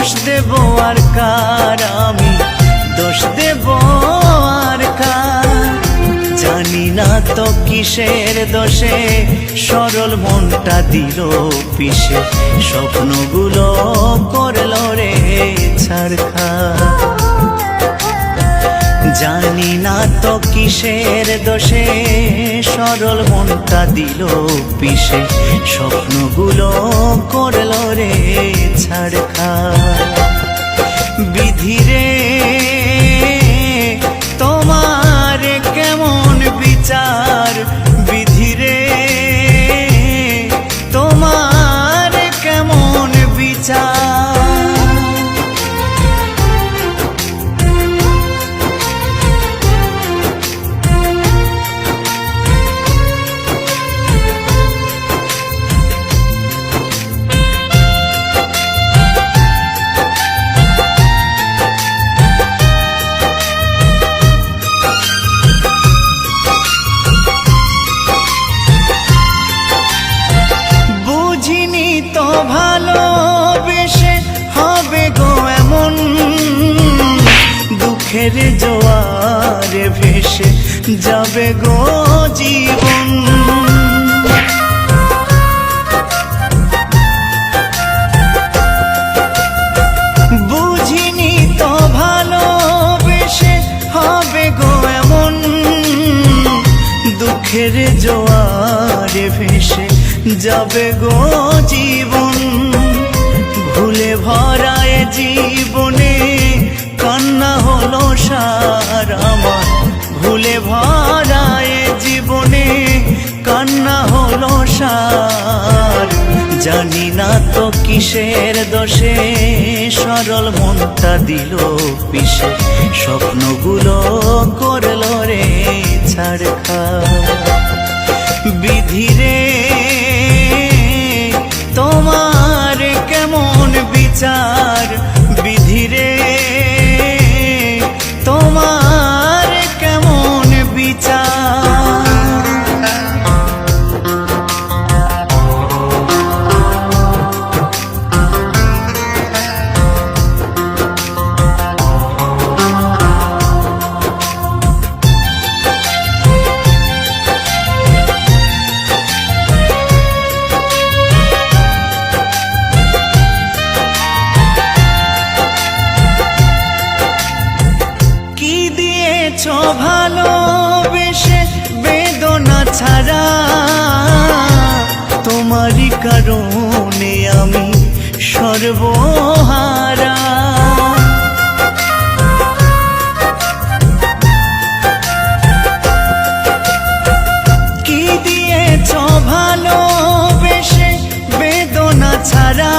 দোষ দেব আর কার, আমি দোষ দেব আর কার। জানি না তো কিসের দোষে সরল মনটা দিল পিষে, স্বপ্নগুলো করলো রে ছারখার। জানি না তো কিসের দোষে সরল মনটা দিল পিষে, স্বপ্নগুলো করলো রে ছারখার। বিধিরে তোমার কেমন বিচার, বিধিরে তোমার কেমন বিচার। ভালোবেসে হবে গো এমন, দুঃখের জোয়ারে ভেসে যাবে গো জীবন। বুঝিনি তো ভালোবেসে হবে গো এমন, দুঃখের জোয়ারে ভেসে যাবে গো জীবন। ভুলে ভরায় জীবনে কান্না হলো সার আমার, ভুলে ভরায় জীবনে কান্না হলো সার। জানি না তো কিসের দোষে সরল মনটা দিল পিষে, স্বপ্নগুলো করলো রে ছারখার। বিধিরে তোমার কেমন বিচার, বিধিরে তোমার কেমন বিচার। ভালোবেসে বেদনা ছাড়া, তোমারই কারণে আমি সর্বহারা। কি দিয়েছ ভালোবেসে বেদনা ছাড়া,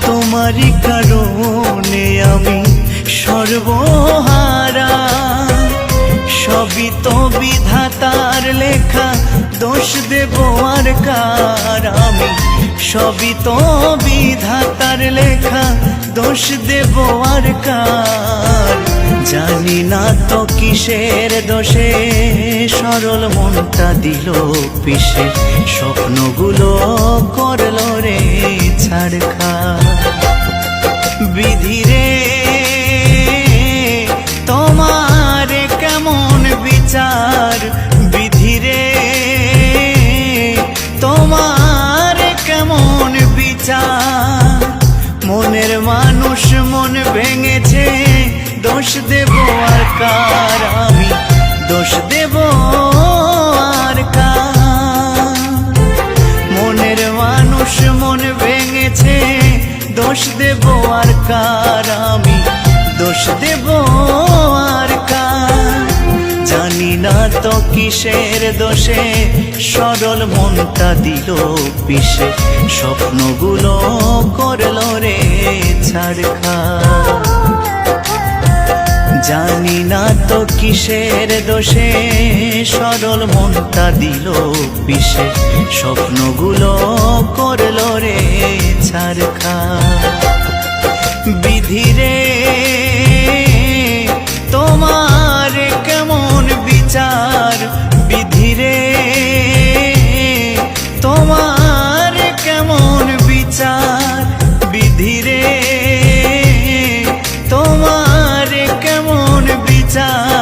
তোমারই কারণে আমি সর্বহারা। সবই তো বিধাতার লেখা, দোষ দেব আর কার, আমি সবই তো বিধাতার লেখা, দোষ দেব আর কার। জানি না তো কিসের দোষে সরল মনটা দিল পিষে, স্বপ্নগুলো করলো রে ছারখার। বিধিরে তোমার কেমন বিচার, বিধিরে তোমার কেমন বিচার। মনের মানুষ মন ভেঙেছে, দোষ দেব আর কার, আমি দোষ দেব আর কার। মনের মানুষ মন ভেঙেছে, দোষ দেব আর কার, আমি দোষ দেব আর কার। জানি না তো কিসের দোষে সরল মনটা দিল পিষে, স্বপ্নগুলো করলো রে ছারখার। জানি না তো কিসের দোষে সরল মনটা দিল পিষে, স্বপ্নগুলো করলো রে ছারখার। বিধিরে তোমার কেমন বিচার, বিধিরে তোমার কেমন বিচার, বিধিরে বিচার